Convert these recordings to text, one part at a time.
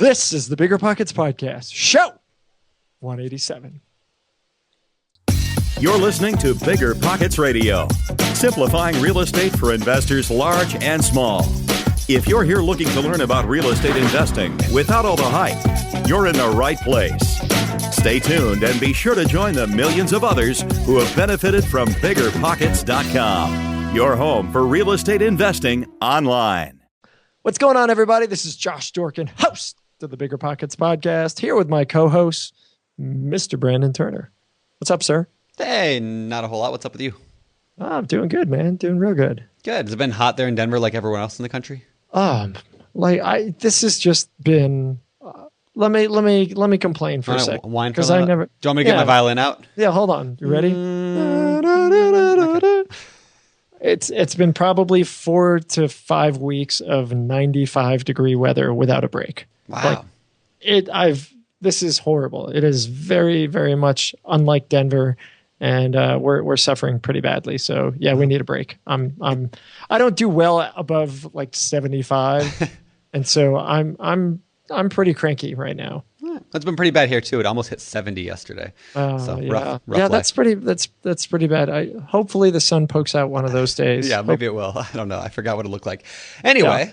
This is the BiggerPockets Podcast, show 187. You're listening to BiggerPockets Radio, simplifying real estate for investors large and small. If you're here looking to learn about real estate investing without all the hype, you're in the right place. Stay tuned and be sure to join the millions of others who have benefited from BiggerPockets.com, your home for real estate investing online. What's going on, everybody? This is Josh Dorkin, host of the BiggerPockets Podcast, here with my co-host, Mr. Brandon Turner. What's up, sir? Hey, not a whole lot. What's up with you? I'm doing good, man. Doing real good. Good. Has it been hot there in Denver like everyone else in the country? This has just been. Let me complain for a second. Wine because I never. Do you want me to get my violin out? Yeah, hold on. You ready? Okay. It's been probably 4 to 5 weeks of 95-degree weather without a break. Wow. This is horrible. It is very, very much unlike Denver, and we're suffering pretty badly. So yeah, we need a break. I don't do well above like 75, and so I'm pretty cranky right now. It's been pretty bad here too. It almost hit 70 yesterday. So yeah, rough life. that's pretty bad. Hopefully the sun pokes out one of those days. Yeah, maybe it will. I don't know. I forgot what it looked like. Anyway,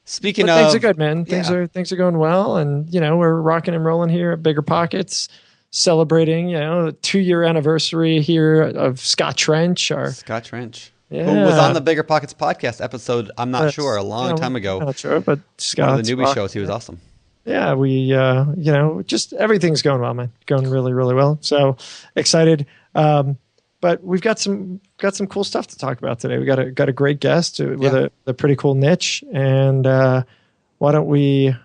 Speaking of, things are good, man. Things are going well, and we're rocking and rolling here at BiggerPockets, celebrating the 2-year anniversary here of Scott Trench. Scott Trench, yeah. who was on the BiggerPockets podcast episode. I'm not sure, a long time ago. Not sure, but Scott, one of the newbie shows, he was awesome. Yeah, we just everything's going well, man. Going really, really well. So excited. But we've got some cool stuff to talk about today. We got a great guest with a pretty cool niche, and why don't we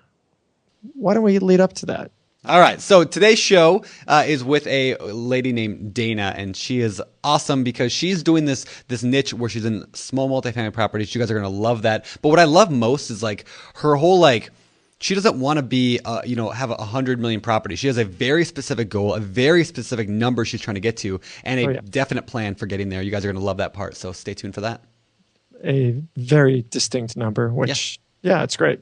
lead up to that? All right. So today's show is with a lady named Dana, and she is awesome because she's doing this niche where she's in small multifamily properties. You guys are gonna love that. But what I love most is like her whole she doesn't want to be, have 100 million properties. She has a very specific goal, a very specific number she's trying to get to, and a definite plan for getting there. You guys are going to love that part, so stay tuned for that. A very distinct number, which, it's great.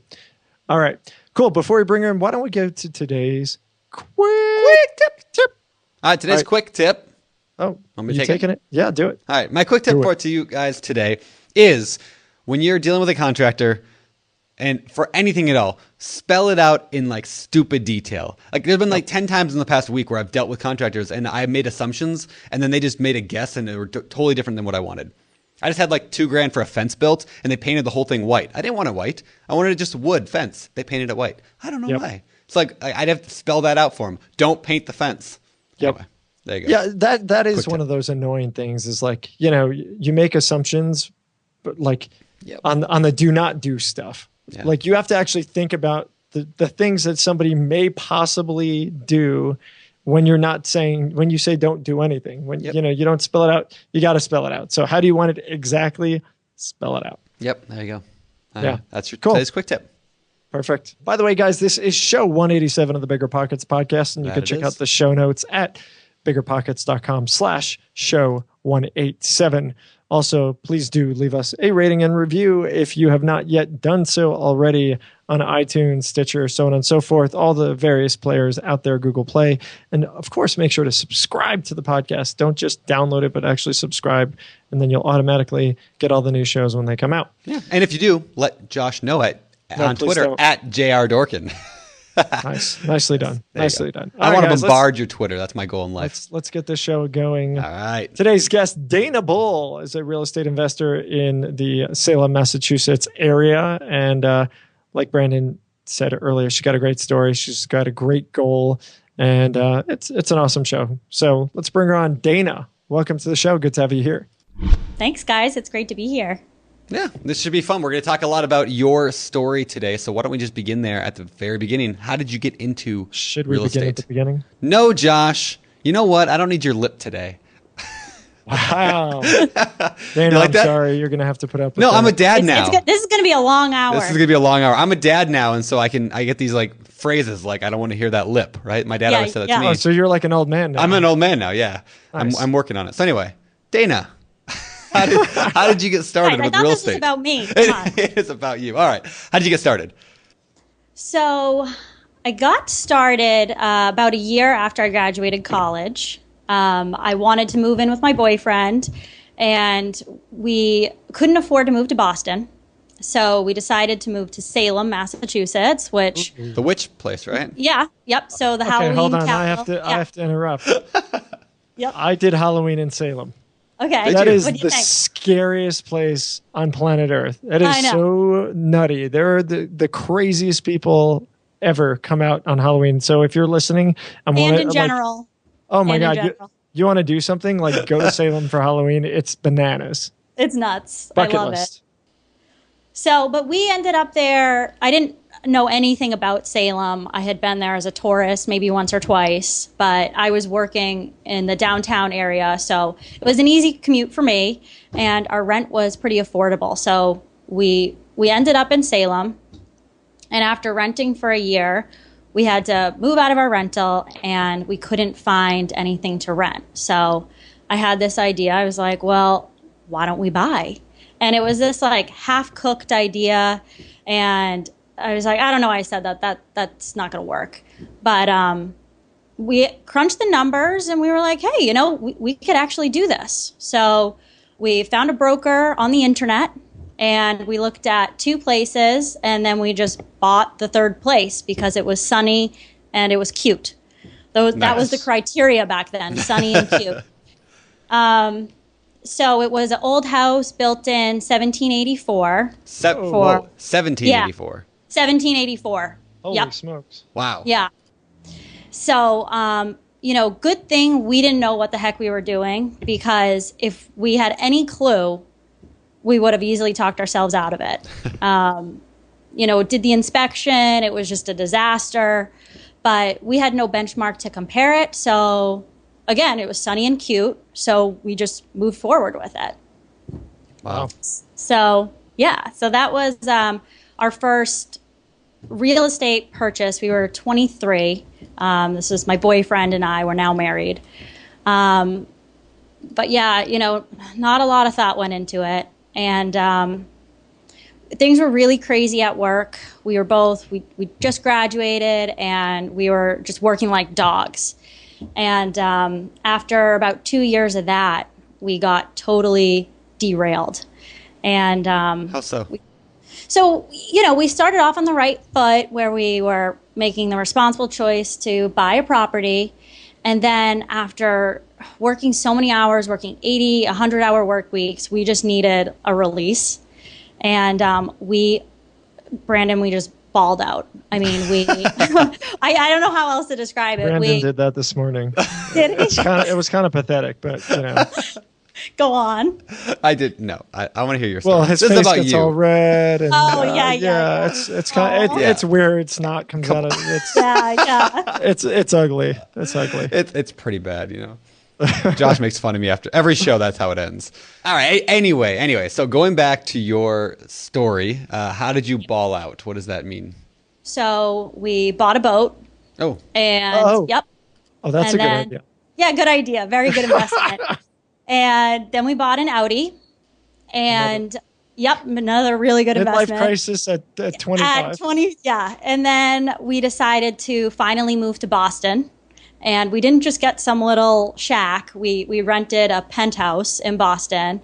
All right, cool. Before we bring her in, why don't we go to today's quick tip? All right, today's quick tip. Oh, are you taking it? Yeah, do it. All right, my quick tip to you guys today is when you're dealing with a contractor, and for anything at all, spell it out in stupid detail. There's been 10 times in the past week where I've dealt with contractors and I made assumptions and then they just made a guess and they were totally different than what I wanted. I just had $2,000 for a fence built and they painted the whole thing white. I didn't want it white. I wanted just wood fence. They painted it white. I don't know why. It's I'd have to spell that out for them. Don't paint the fence. Yep. Anyway, there you go. Yeah, that is one of those annoying things is you make assumptions, but on the do not do stuff. Yeah. You have to actually think about the things that somebody may possibly do when when you say don't do anything. When you don't spell it out, you got to spell it out. So how do you want it exactly? Spell it out. Yep, there you go. That's your today's quick tip. Perfect. By the way, guys, this is show 187 of the BiggerPockets Podcast, and you can check out the show notes at BiggerPockets.com/show 187. Also, please do leave us a rating and review if you have not yet done so already on iTunes, Stitcher, so on and so forth, all the various players out there, Google Play. And of course, make sure to subscribe to the podcast. Don't just download it, but actually subscribe, and then you'll automatically get all the new shows when they come out. Yeah. And if you do, let Josh know on Twitter at JR Dorkin. Nice. Nicely done. Nicely done. I want to bombard your Twitter. That's my goal in life. Let's get this show going. All right. Today's guest, Dana Bull, is a real estate investor in the Salem, Massachusetts area. And like Brandon said earlier, she's got a great story. She's got a great goal. And it's an awesome show. So let's bring her on. Dana, welcome to the show. Good to have you here. Thanks, guys. It's great to be here. Yeah, this should be fun. We're going to talk a lot about your story today. So why don't we just begin there at the very beginning? How did you get into real estate? At the beginning? No, Josh. You know what? I don't need your lip today. Wow. Dana, I'm sorry. You're going to have to put up with No, that. I'm a dad now. This is going to be a long hour. This is going to be a long hour. I'm a dad now, and so I get these phrases I don't want to hear that lip, right? My dad always said that to me. Oh, so you're like an old man now. I'm an old man now, yeah. Nice. I'm working on it. So anyway, Dana, how did you get started with real estate? This is about me. It is about you. All right. How did you get started? So I got started about a year after I graduated college. I wanted to move in with my boyfriend, and we couldn't afford to move to Boston. So we decided to move to Salem, Massachusetts, which... The witch place, right? Yeah. Yep. So the Halloween hold on. capital. I have to interrupt. Yep. I did Halloween in Salem. Okay. That is What do you the think? scariest place on planet Earth. It is so nutty. There are the craziest people ever come out on Halloween. So if you're listening, And in general. Oh my God. You want to do something? Like go to Salem for Halloween. It's bananas. It's nuts. Bucket I love list. it. So, but we ended up there. I didn't know anything about Salem. I had been there as a tourist maybe once or twice, but I was working in the downtown area. So it was an easy commute for me, and our rent was pretty affordable. So we ended up in Salem, and after renting for a year, we had to move out of our rental, and we couldn't find anything to rent. So I had this idea. I was like, well, why don't we buy? And it was this like half-cooked idea, and I was like, I don't know why I said that. That's not going to work. But we crunched the numbers, and we were like, hey, we could actually do this. So we found a broker on the internet, and we looked at 2 places, and then we just bought the 3rd place because it was sunny and it was cute. That was the criteria back then, sunny and cute. So it was an old house built in 1784. 1784. Yeah, 1784. Holy smokes. Wow. Yeah. So, good thing we didn't know what the heck we were doing, because if we had any clue, we would have easily talked ourselves out of it. Did the inspection. It was just a disaster. But we had no benchmark to compare it. So... Again, it was sunny and cute, so we just moved forward with it. Wow. So that was our first real estate purchase. We were 23. This was my boyfriend and I. We're now married. But yeah, not a lot of thought went into it. And things were really crazy at work. We just graduated, and we were just working like dogs. And after about 2 years of that, we got totally derailed. And how so? We started off on the right foot, where we were making the responsible choice to buy a property. And then after working so many hours, working 80, 100-hour work weeks, we just needed a release. And Brandon, we just balled out. I mean, I don't know how else to describe it. Brandon did that this morning. Did he? It was kind of pathetic, but Go on. I did no. I want to hear your story. Well, his face gets all red, and yeah. It's weird. Snot comes out of it. It's ugly. It's ugly. It's pretty bad, Josh makes fun of me after every show. That's how it ends. All right. Anyway. So going back to your story, how did you ball out? What does that mean? So we bought a boat. Oh. And yep. Oh, that's a good idea. Yeah, good idea. Very good investment. And then we bought an Audi. And another really good investment. Midlife crisis at 25. At 20, yeah. And then we decided to finally move to Boston. And we didn't just get some little shack. We rented a penthouse in Boston,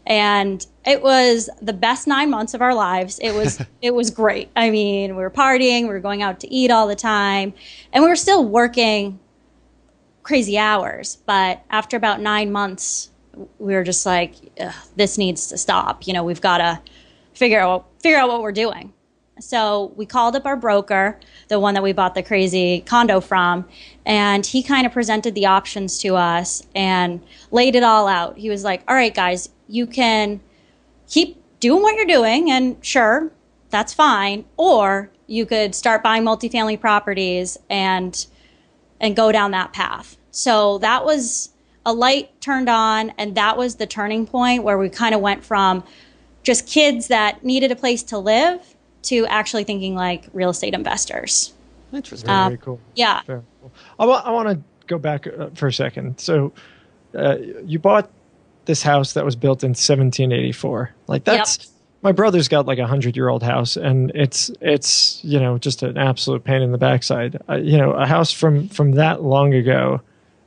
and it was the best 9 months of our lives. It was great. I mean, we were partying, we were going out to eat all the time, and we were still working crazy hours. But after about 9 months, we were just like, this needs to stop. We've got to figure out what we're doing. So we called up our broker, the one that we bought the crazy condo from, and he kind of presented the options to us and laid it all out. He was like, all right, guys, you can keep doing what you're doing, and sure, that's fine. Or you could start buying multifamily properties and go down that path. So that was a light turned on, and that was the turning point where we kind of went from just kids that needed a place to live to actually thinking like real estate investors. Interesting. Very cool. Yeah. Very cool. I want to go back for a second. So you bought this house that was built in 1784. Like that's my brother's got like 100-year-old house, and it's just an absolute pain in the backside. A house from that long ago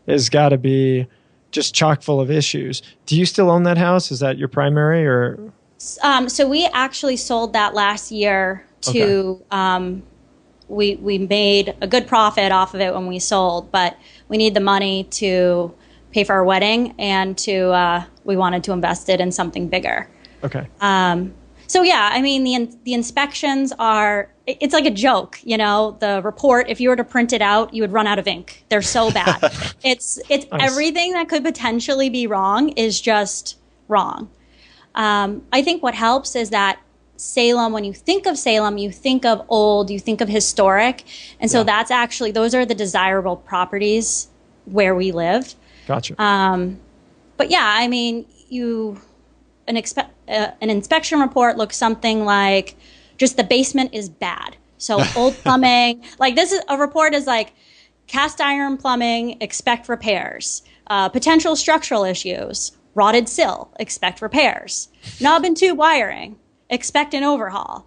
has got to be just chock full of issues. Do you still own that house? Is that your primary, or? So we actually sold that last year to. Okay. We made a good profit off of it when we sold, but we need the money to pay for our wedding, and we wanted to invest it in something bigger. Okay. So yeah, I mean the inspections it's like a joke, the report, if you were to print it out, you would run out of ink. They're so bad. It's nice. Everything that could potentially be wrong is just wrong. I think what helps is that Salem, when you think of Salem, you think of old, you think of historic. And so that's actually, those are the desirable properties where we live. Gotcha. But yeah, I mean, an inspection report looks something like just the basement is bad. So old plumbing, like a report is like cast iron plumbing, expect repairs, potential structural issues, rotted sill, expect repairs, knob and tube wiring, expect an overhaul,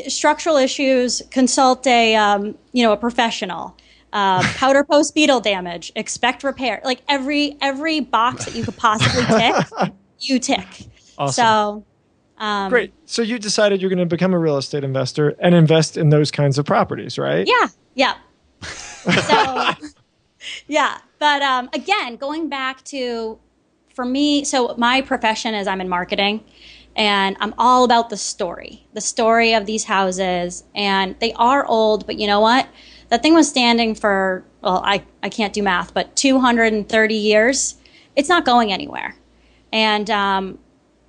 structural issues, consult a professional, powder post beetle damage, expect repair. Like every box that you could possibly tick, you tick. Awesome. So, great. So you decided you're going to become a real estate investor and invest in those kinds of properties, right? Yeah. So, yeah. But again, going back to, for me, so my profession is I'm in marketing, and I'm all about the story of these houses. And they are old, but you know what? That thing was standing for, well, I can't do math, but 230 years. It's not going anywhere. And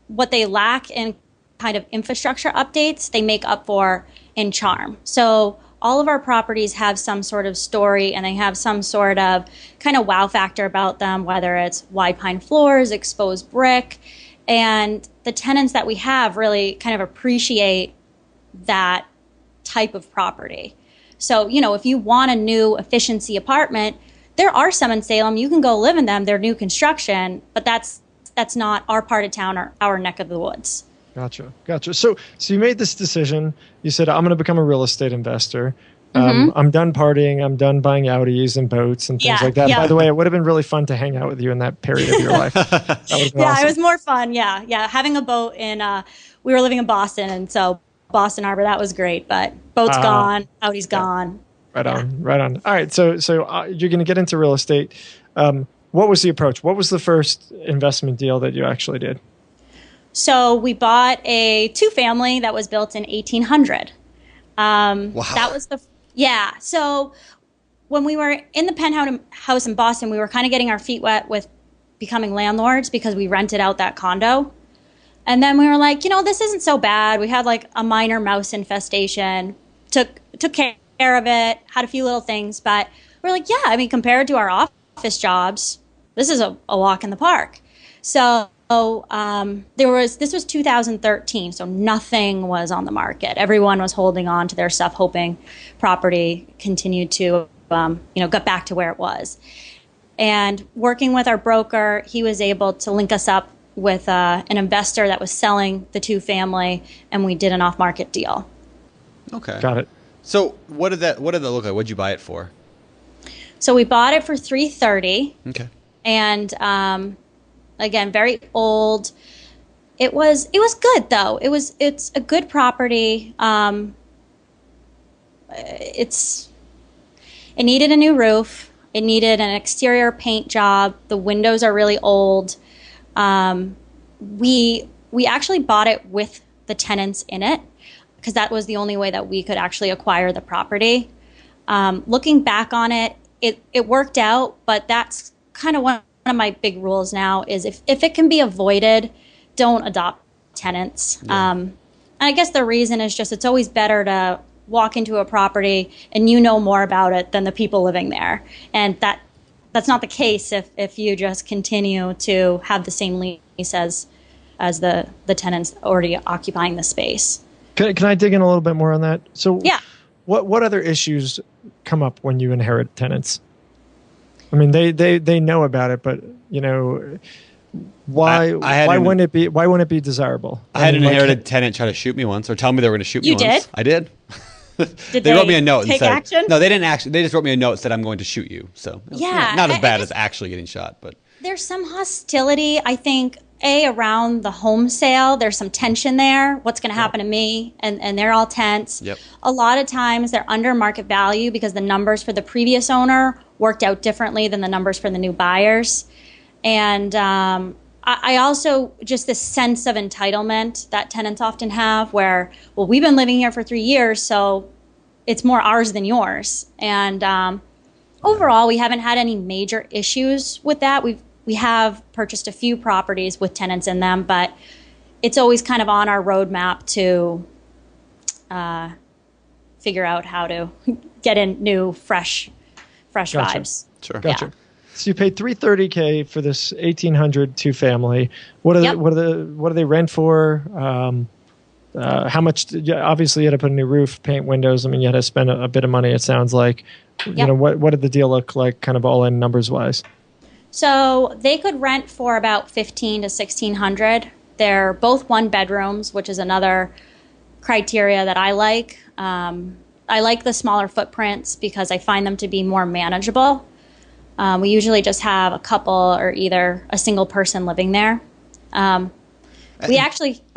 what they lack in kind of infrastructure updates, they make up for in charm. So all of our properties have some sort of story, and they have some sort of kind of wow factor about them, whether it's wide pine floors, exposed brick. And the tenants that we have really kind of appreciate that type of property. So, if you want a new efficiency apartment, there are some in Salem. You can go live in them. They're new construction, but that's not our part of town or our neck of the woods. Gotcha. So you made this decision. You said, I'm going to become a real estate investor. I'm done partying. I'm done buying Audis and boats and things like that. Yeah. By the way, it would have been really fun to hang out with you in that period of your life. Awesome. It was more fun. Yeah. Having a boat we were living in Boston, and so Boston Harbor, that was great, but boat's gone, Audi's gone. Right on. All right. So you're going to get into real estate. What was the approach? What was the first investment deal that you actually did? So we bought a 2-family that was built in 1800. Wow. That was so when we were in the penthouse in Boston, we were kind of getting our feet wet with becoming landlords because we rented out that condo. And then we were like, this isn't so bad. We had like a minor mouse infestation, took care of it, had a few little things, but we're like, compared to our office jobs, this is a walk in the park. So this was 2013, so nothing was on the market. Everyone was holding on to their stuff, hoping property continued to, get back to where it was. And working with our broker, he was able to link us up with an investor that was selling the 2-family, and we did an off-market deal. Okay. Got it. So what did that look like? What did you buy it for? So we bought it for $330. Okay. And again, very old. It was good though. It's a good property. It needed a new roof. It needed an exterior paint job. The windows are really old. We actually bought it with the tenants in it because that was the only way that we could actually acquire the property. Looking back on it, it worked out, but that's kind of one of my big rules now is if it can be avoided, don't adopt tenants. Yeah. And I guess the reason is just it's always better to walk into a property and you know more about it than the people living there. And that's not the case if you just continue to have the same lease as the tenants already occupying the space. Can I dig in a little bit more on that? So yeah. What other issues come up when you inherit tenants? I mean, they know about it, but Why wouldn't it be desirable? I had an inherited tenant try to shoot me once, or tell me they were going to shoot me once. You did? I did. Did they wrote me a note and said, action? No, they didn't actually. They just wrote me a note and said, I'm going to shoot you. So yeah, not as bad as actually getting shot, but there's some hostility, I think, around the home sale. There's some tension there. What's going to happen to me? And they're all tense. Yep. A lot of times they're under market value because the numbers for the previous owner worked out differently than the numbers for the new buyers. And I also, just this sense of entitlement that tenants often have where, well, we've been living here for 3 years, so it's more ours than yours. And overall, we haven't had any major issues with that. We have purchased a few properties with tenants in them, but it's always kind of on our roadmap to figure out how to get in new, fresh vibes. Sure. Gotcha. Yeah. So you paid $330K for this 1,800 two-family. What do they rent for? How much? Obviously, you had to put a new roof, paint windows. I mean, you had to spend a bit of money. It sounds like. You know, what did the deal look like, kind of all in numbers wise? So they could rent for about $1,500 to $1,600. They're both one bedrooms, which is another criteria that I like. I like the smaller footprints because I find them to be more manageable. We usually just have a couple or either a single person living there. Go ahead. Well,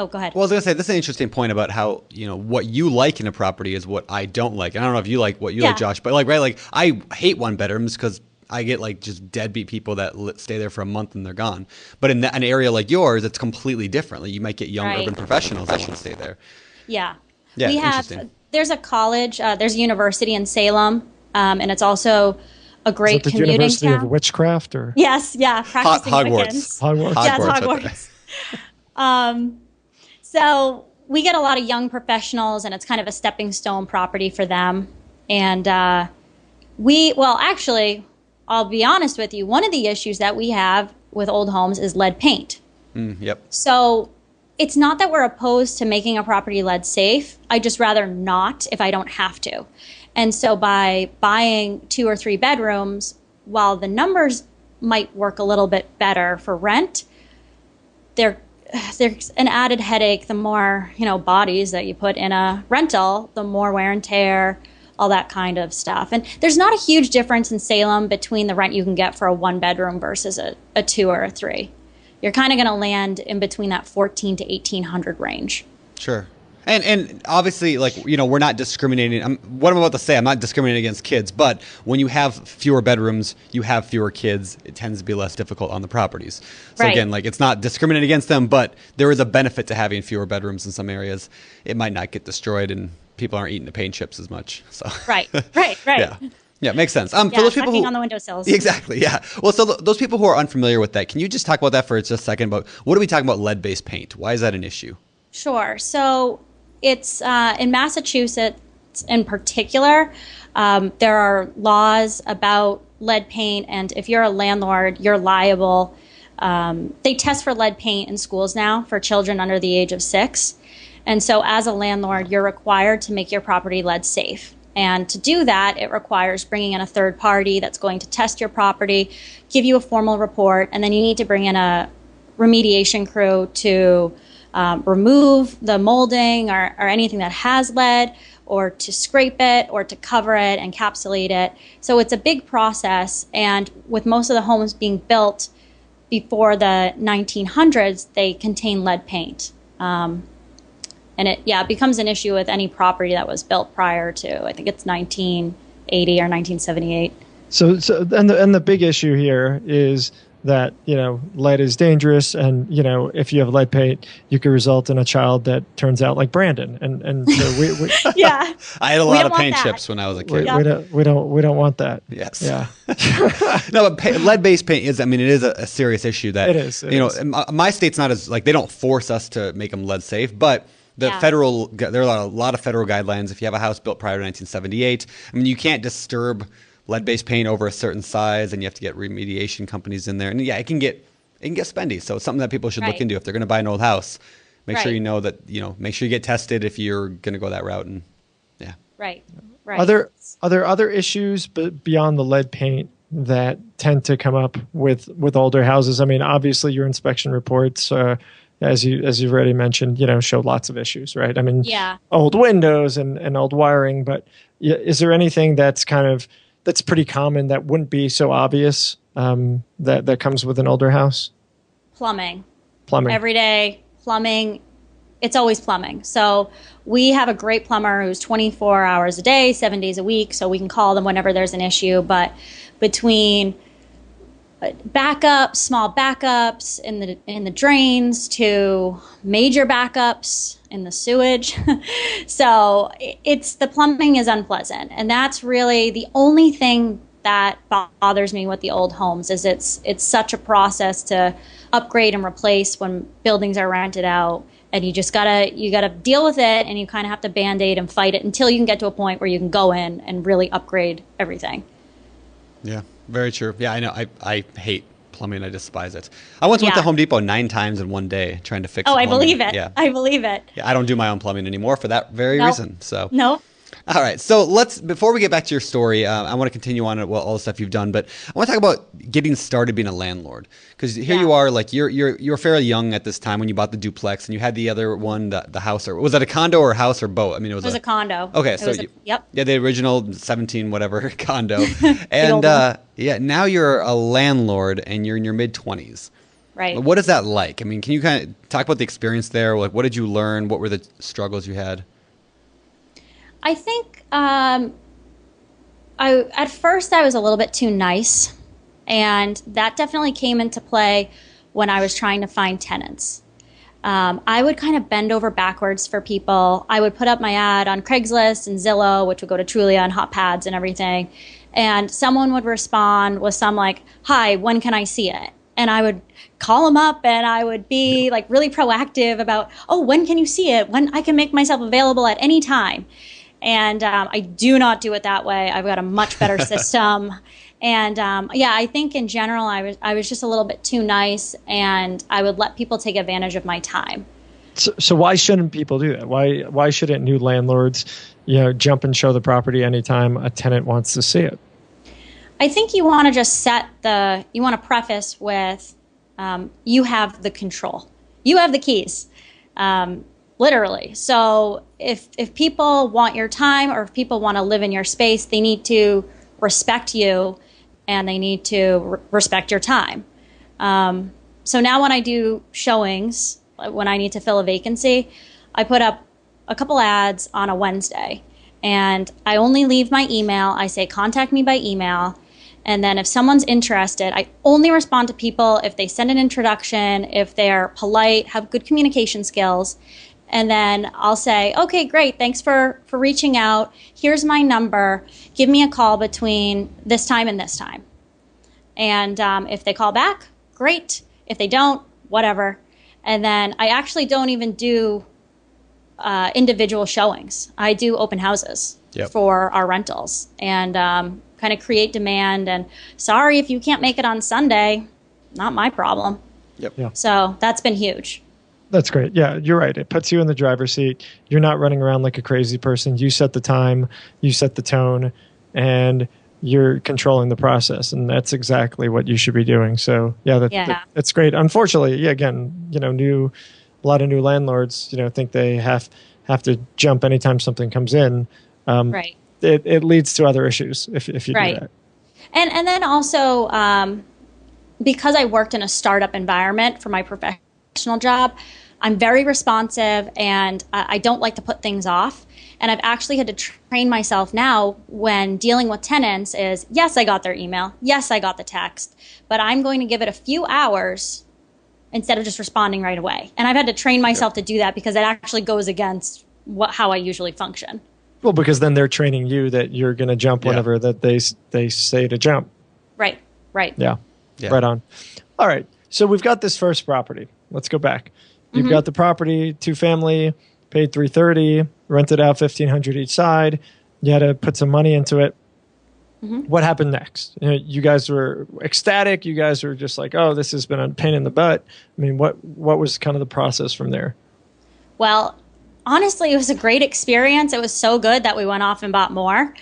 I was going to say, this is an interesting point about how, what you like in a property is what I don't like. And I don't know if you like what you like, Josh, but I hate one bedrooms because I get just deadbeat people that stay there for a month and they're gone. But in an area like yours, it's completely different. You might get young urban professionals that want to stay there. Yeah. Yeah, there's a college, there's a university in Salem, and it's also a great is it the commuting University town. of Witchcraft, or Yes, yeah, practicing Wiccans. Hogwarts. Yes, Hogwarts. So we get a lot of young professionals, and it's kind of a stepping stone property for them. And actually, I'll be honest with you, one of the issues that we have with old homes is lead paint. Yep. So it's not that we're opposed to making a property lead safe. I just rather not if I don't have to. And so by buying 2 or 3 bedrooms, while the numbers might work a little bit better for rent, there's an added headache. The more, bodies that you put in a rental, the more wear and tear, all that kind of stuff. And there's not a huge difference in Salem between the rent you can get for a 1 bedroom versus a 2 or a 3. You're kind of going to land in between that $1,400 to $1,800 range. Sure. And obviously, we're not discriminating. What I'm about to say, I'm not discriminating against kids, but when you have fewer bedrooms, you have fewer kids, it tends to be less difficult on the properties. So again, it's not discriminating against them, but there is a benefit to having fewer bedrooms in some areas. It might not get destroyed and people aren't eating the paint chips as much. So Right. Yeah, makes sense. For those people who on the windowsills. Exactly, yeah. Well, so those people who are unfamiliar with that, can you just talk about that for just a second? About what are we talking about lead-based paint? Why is that an issue? Sure. So it's in Massachusetts in particular, there are laws about lead paint, and if you're a landlord, you're liable. They test for lead paint in schools now for children under the age of 6. And so as a landlord, you're required to make your property lead safe. And to do that, it requires bringing in a third party that's going to test your property, give you a formal report, and then you need to bring in a remediation crew to remove the molding or anything that has lead, or to scrape it, or to cover it, encapsulate it. So it's a big process, and with most of the homes being built before the 1900s, they contain lead paint. And it becomes an issue with any property that was built prior to, I think it's 1980 or 1978. So the big issue here is that, lead is dangerous, and, if you have lead paint, you could result in a child that turns out like Brandon. And so we yeah. I had a lot of paint chips when I was a kid. We don't want that. Yes. Yeah. No, but lead-based paint it is a serious issue that, it is. My state's not as, they don't force us to make them lead safe, but there are a lot of federal guidelines. If you have a house built prior to 1978, you can't disturb lead-based paint over a certain size, and you have to get remediation companies in there. And it can get spendy. So it's something that people should look into if they're going to buy an old house. Make sure you know that, make sure you get tested if you're going to go that route. And Right. Are there other issues beyond the lead paint that tend to come up with older houses? I mean, obviously your inspection reports, as you've already mentioned, show lots of issues, right? I mean, old windows and old wiring, but is there anything that's pretty common that wouldn't be so obvious that comes with an older house? Plumbing. Every day, plumbing. It's always plumbing. So we have a great plumber who's 24 hours a day, 7 days a week, so we can call them whenever there's an issue. But between backups, small backups in the drains to major backups in the sewage. So the plumbing is unpleasant. And that's really the only thing that bothers me with the old homes is it's such a process to upgrade and replace when buildings are rented out. And you gotta deal with it, and you kind of have to Band-Aid and fight it until you can get to a point where you can go in and really upgrade everything. Yeah, very true. Yeah, I know. I hate plumbing. I despise it. I once went to Home Depot 9 times in one day trying to fix Oh, plumbing. I believe it. Yeah. I believe it. Yeah, I don't do my own plumbing anymore for that very reason. So No. All right. So before we get back to your story, I want to continue on all the stuff you've done, but I want to talk about getting started being a landlord. Because here you are, like you're fairly young at this time when you bought the duplex, and you had the other one, the house, or was that a condo or a house or both? I mean, it was a condo. Okay. Yep. Yeah, the original 17 whatever condo. And now you're a landlord and you're in your mid-20s. Right. What is that like? I mean, can you kind of talk about the experience there? Like, what did you learn? What were the struggles you had? I think at first I was a little bit too nice, and that definitely came into play when I was trying to find tenants. I would kind of bend over backwards for people. I would put up my ad on Craigslist and Zillow, which would go to Trulia and Hot Pads and everything, and someone would respond with some like, "Hi, when can I see it?" And I would call them up, and I would be like really proactive about, "Oh, when can you see it? When I can make myself available at any time." And I do not do it that way. I've got a much better system. And I think in general, I was just a little bit too nice, and I would let people take advantage of my time. So why shouldn't people do that? Why shouldn't new landlords, jump and show the property anytime a tenant wants to see it? I think you want to just you want to preface with, you have the control. You have the keys. Literally. So if people want your time, or if people want to live in your space, they need to respect you, and they need to respect your time. So now when I do showings, when I need to fill a vacancy, I put up a couple ads on a Wednesday, and I only leave my email. I say, contact me by email. And then if someone's interested, I only respond to people if they send an introduction, if they're polite, have good communication skills. And then I'll say, okay, great, thanks for reaching out. Here's my number. Give me a call between this time and this time. And if they call back, great. If they don't, whatever. And then I actually don't even do individual showings. I do open houses for our rentals, and kind of create demand. And sorry if you can't make it on Sunday, not my problem. Yep. Yeah. So that's been huge. That's great. Yeah, you're right. It puts you in the driver's seat. You're not running around like a crazy person. You set the time, you set the tone, and you're controlling the process. And that's exactly what you should be doing. So that's great. Unfortunately, again, a lot of new landlords, think they have to jump anytime something comes in. Right. It leads to other issues if you do that. And then also, because I worked in a startup environment for my professional job, I'm very responsive, and I don't like to put things off. And I've actually had to train myself now when dealing with tenants is, yes, I got their email. Yes, I got the text. But I'm going to give it a few hours instead of just responding right away. And I've had to train myself to do that because it actually goes against how I usually function. Well, because then they're training you that you're going to jump whenever that they say to jump. Right. Yeah, right on. All right. So we've got this first property. Let's go back. You've got the property, 2-family, paid $330, rented out $1,500 each side. You had to put some money into it. What happened next? You guys were ecstatic. You guys were just like, "Oh, this has been a pain in the butt." I mean, what was kind of the process from there? Well, honestly, it was a great experience. It was so good that we went off and bought more.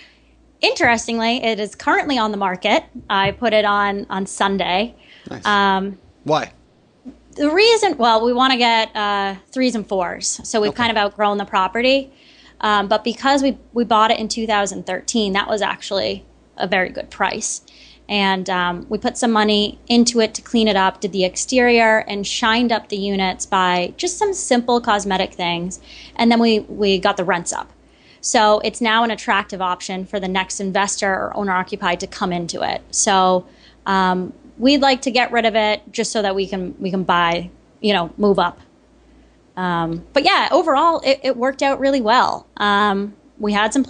Interestingly, it is currently on the market. I put it on Sunday. Nice. Why? The reason, well, we want to get 3s and 4s. So we've kind of outgrown the property. But because we bought it in 2013, that was actually a very good price. And we put some money into it to clean it up, did the exterior, and shined up the units by just some simple cosmetic things. And then we got the rents up. So it's now an attractive option for the next investor or owner-occupied to come into it. So we'd like to get rid of it just so that we can buy, move up. But yeah, overall, it worked out really well. We had some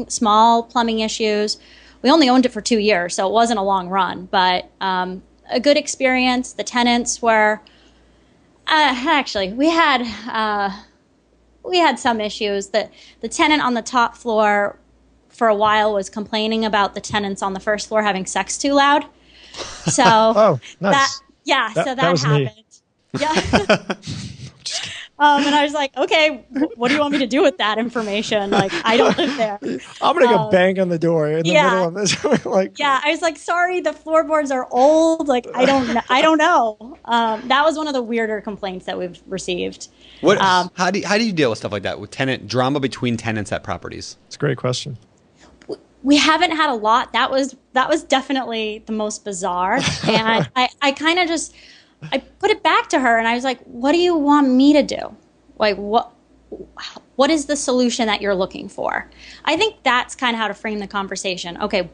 small plumbing issues. We only owned it for 2 years, so it wasn't a long run, but a good experience. The tenants were actually we had some issues. That the tenant on the top floor for a while was complaining about the tenants on the first floor having sex too loud. So oh, nice. that was happened. Me. Yeah. And I was like, okay, what do you want me to do with that information? Like, I don't live there. I'm going to go bang on the door in the middle of this. I was like, sorry, the floorboards are old. Like, I don't know. That was one of the weirder complaints that we've received. What? How do you deal with stuff like that, with tenant drama between tenants at properties? It's a great question. We haven't had a lot. That was definitely the most bizarre. And I kind of just... I put it back to her and I was like, what do you want me to do? Like, what is the solution that you're looking for? I think that's kind of how to frame the conversation. Okay,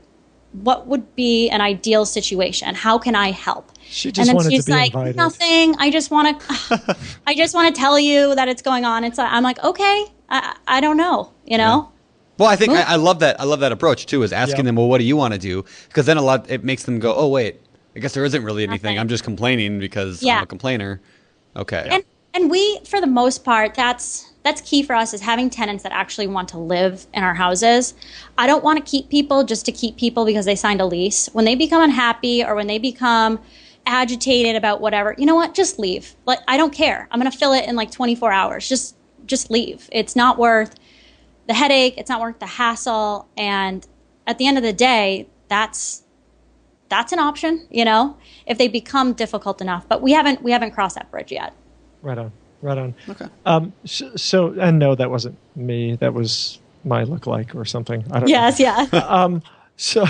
what would be an ideal situation? How can I help? She just wanted to be like, invited. Nothing. I just want to tell you that it's going on. I'm like, okay, I don't know, Yeah. Well, I think I love that. I love that approach too, is asking them, well, what do you want to do? Because then it makes them go, oh, wait. I guess there isn't really anything. I'm just complaining because I'm a complainer. Okay. And we, for the most part, that's key for us, is having tenants that actually want to live in our houses. I don't want to keep people just to keep people because they signed a lease. When they become unhappy or when they become agitated about whatever, you know what? Just leave. Like, I don't care. I'm going to fill it in like 24 hours. Just leave. It's not worth the headache. It's not worth the hassle. And at the end of the day, that's an option, if they become difficult enough. But we haven't crossed that bridge yet. Right on. Okay. So and no, that wasn't me. That was my lookalike or something. I don't know. Yes, yeah. So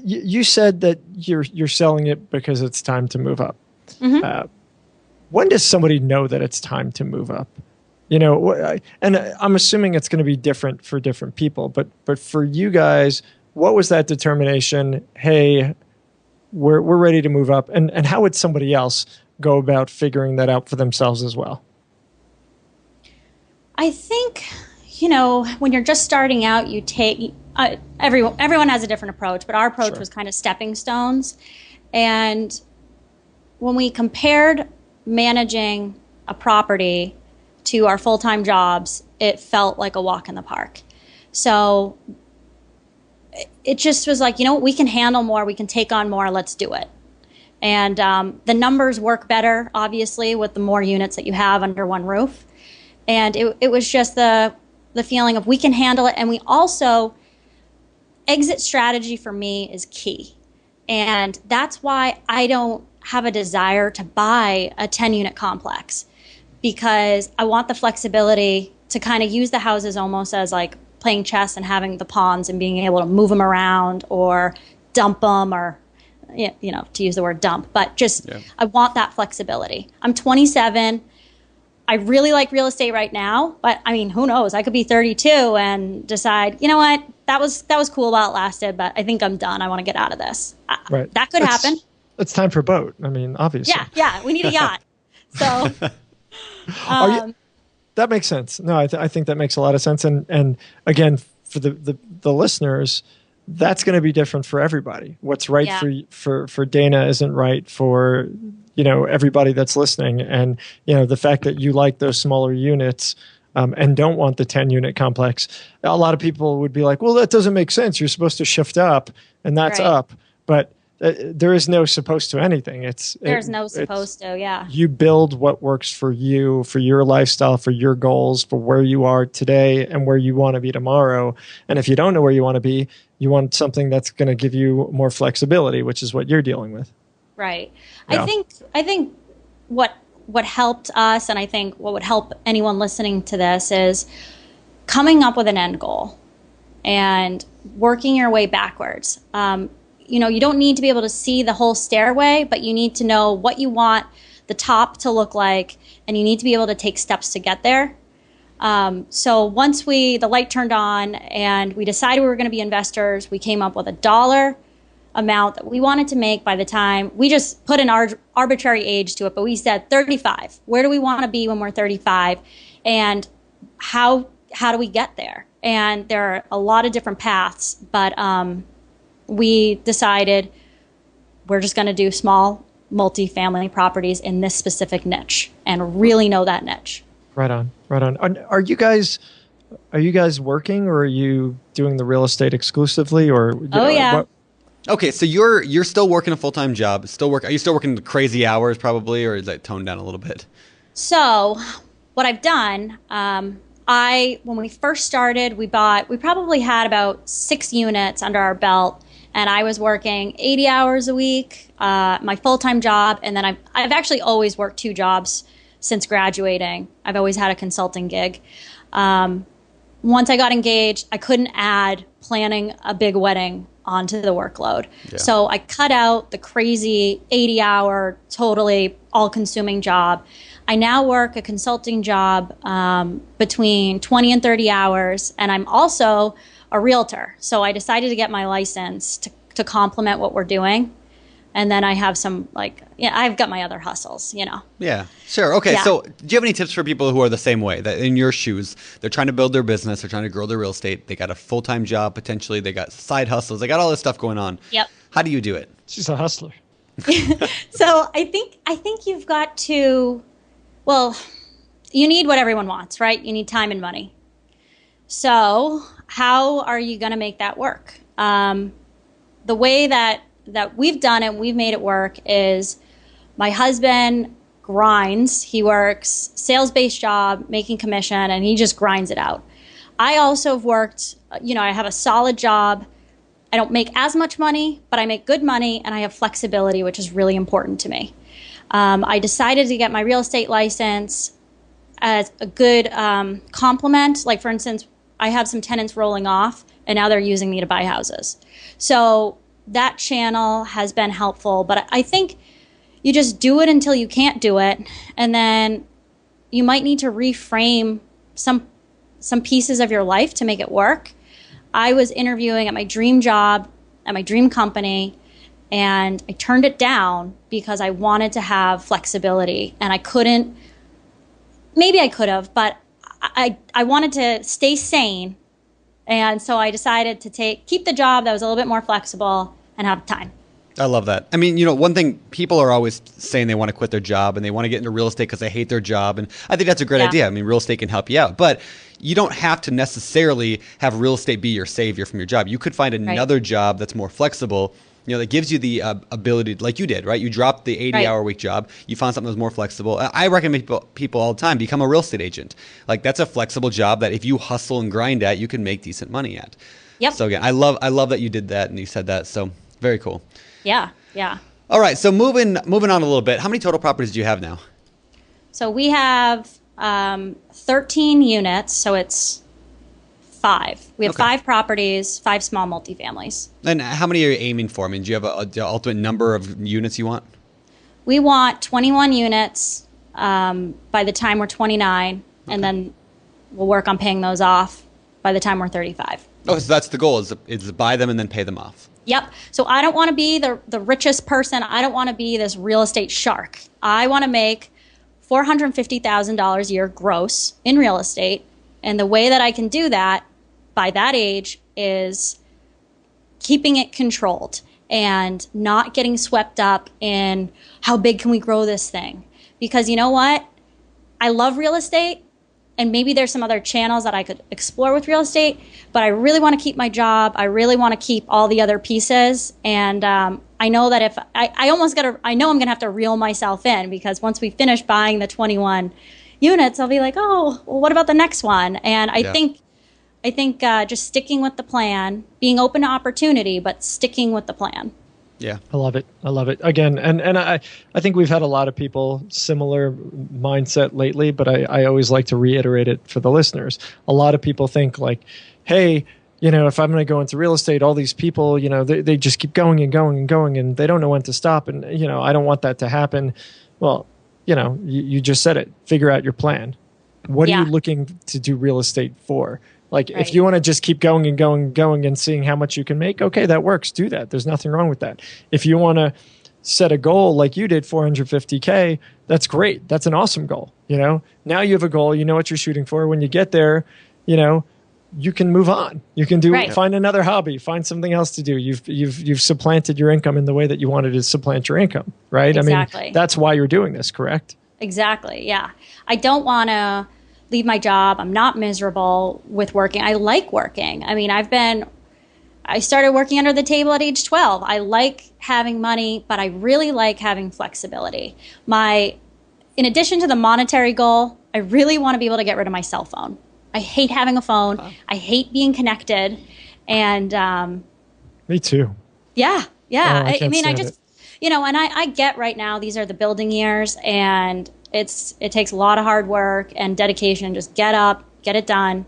you said that you're selling it because it's time to move up. Mm-hmm. When does somebody know that it's time to move up? And I'm assuming it's going to be different for different people, but for you guys, what was that determination? Hey, we're ready to move up. And how would somebody else go about figuring that out for themselves as well? I think, when you're just starting out, you take everyone has a different approach, but our approach was kind of stepping stones. And when we compared managing a property to our full-time jobs, it felt like a walk in the park. So it just was like, we can handle more, we can take on more, let's do it. And the numbers work better, obviously, with the more units that you have under one roof. And it was just the feeling of we can handle it. And we also, exit strategy for me is key. And that's why I don't have a desire to buy a 10-unit complex, because I want the flexibility to kind of use the houses almost as like playing chess and having the pawns and being able to move them around or dump them, or, to use the word dump. But I want that flexibility. I'm 27. I really like real estate right now, but I mean, who knows? I could be 32 and decide, you know what? That was cool while it lasted, but I think I'm done. I want to get out of this. Right. That could happen. It's time for a boat. I mean, obviously. Yeah. We need a yacht. So that makes sense. No, I think that makes a lot of sense. And again, for the listeners, that's going to be different for everybody. What's right for Dana isn't right for everybody that's listening. And the fact that you like those smaller units and don't want the 10-unit complex, a lot of people would be like, well, that doesn't make sense. You're supposed to shift up, and that's up. But there is no supposed to anything. There's no supposed to, yeah. You build what works for you, for your lifestyle, for your goals, for where you are today and where you want to be tomorrow. And if you don't know where you want to be, you want something that's going to give you more flexibility, which is what you're dealing with. Right. Yeah. I think what helped us, and I think what would help anyone listening to this, is coming up with an end goal and working your way backwards. You don't need to be able to see the whole stairway, but you need to know what you want the top to look like, and you need to be able to take steps to get there. So once the light turned on and we decided we were going to be investors, we came up with a dollar amount that we wanted to make by the time. We just put an arbitrary age to it, but we said 35. Where do we want to be when we're 35? And how do we get there? And there are a lot of different paths, but we decided we're just going to do small multifamily properties in this specific niche and really know that niche. Right on. Are you guys working, or are you doing the real estate exclusively, or? Yeah. Okay, so you're still working a full-time job. Are you still working the crazy hours probably, or is that toned down a little bit? So what I've done, when we first started, we probably had about 6 units under our belt. And I was working 80 hours a week, my full-time job. And then I've actually always worked 2 jobs since graduating. I've always had a consulting gig. Once I got engaged, I couldn't add planning a big wedding onto the workload. Yeah. So I cut out the crazy 80-hour, totally all-consuming job. I now work a consulting job between 20 and 30 hours. And I'm also a realtor. So I decided to get my license to complement what we're doing. And then I have I've got my other hustles, Yeah, sure. Okay, yeah. So do you have any tips for people who are the same way, that in your shoes, they're trying to build their business, they're trying to grow their real estate, they got a full-time job potentially, they got side hustles, they got all this stuff going on. Yep. How do you do it? She's a hustler. So I think you've got to, you need what everyone wants, right? You need time and money. So how are you going to make that work? The way that we've done it, we've made it work, is my husband grinds. He works sales-based job, making commission, and he just grinds it out. I also have worked, I have a solid job. I don't make as much money, but I make good money, and I have flexibility, which is really important to me. I decided to get my real estate license as a good complement. Like, for instance, I have some tenants rolling off, and now they're using me to buy houses. So that channel has been helpful, but I think you just do it until you can't do it, and then you might need to reframe some pieces of your life to make it work. I was interviewing at my dream job, at my dream company, and I turned it down because I wanted to have flexibility, and I couldn't. Maybe I could have, but I wanted to stay sane, and so I decided to keep the job that was a little bit more flexible and have time. I love that. I mean, one thing, people are always saying they want to quit their job and they want to get into real estate because they hate their job. And I think that's a great idea. I mean, real estate can help you out, but you don't have to necessarily have real estate be your savior from your job. You could find another job that's more flexible, that gives you the ability, like you did, right? You dropped the 80-hour week job. You found something that was more flexible. I recommend people all the time, become a real estate agent. Like, that's a flexible job that if you hustle and grind at, you can make decent money at. Yep. So again, I love that you did that and you said that. So very cool. Yeah. All right, so moving on a little bit. How many total properties do you have now? So we have 13 units, so it's 5. We have 5 properties, 5 small multifamilies. And how many are you aiming for? I mean, do you have an ultimate number of units you want? We want 21 units by the time we're 29, and then we'll work on paying those off by the time we're 35. Oh, so that's the goal, is to buy them and then pay them off. Yep. So I don't want to be the richest person. I don't want to be this real estate shark. I want to make $450,000 a year gross in real estate. And the way that I can do that by that age is keeping it controlled and not getting swept up in how big can we grow this thing. Because you know what? I love real estate. And maybe there's some other channels that I could explore with real estate, but I really want to keep my job. I really want to keep all the other pieces. And I know that if I almost I know I'm going to have to reel myself in, because once we finish buying the 21 units, I'll be like, oh, well, what about the next one? And I think just sticking with the plan, being open to opportunity, but sticking with the plan. Yeah. I love it. Again, and I think we've had a lot of people similar mindset lately, but I always like to reiterate it for the listeners. A lot of people think like, hey, if I'm going to go into real estate, all these people, they just keep going and going and going, and they don't know when to stop. And, I don't want that to happen. Well, you just said it. Figure out your plan. What are you looking to do real estate for? Like, if you want to just keep going and going and going and seeing how much you can make, okay, that works. Do that. There's nothing wrong with that. If you want to set a goal like you did, 450K, that's great. That's an awesome goal. Now you have a goal. You know what you're shooting for. When you get there, you can move on. You can find another hobby, find something else to do. You've supplanted your income in the way that you wanted to supplant your income, right? Exactly. I mean, that's why you're doing this, correct? Exactly. Yeah. I don't want to leave my job. I'm not miserable with working. I like working. I mean, I started working under the table at age 12. I like having money, but I really like having flexibility. In addition to the monetary goal, I really want to be able to get rid of my cell phone. I hate having a phone. I hate being connected. And me too. Yeah. Yeah. Oh, I just, and I get right now, these are the building years, and it takes a lot of hard work and dedication. Just get up, get it done.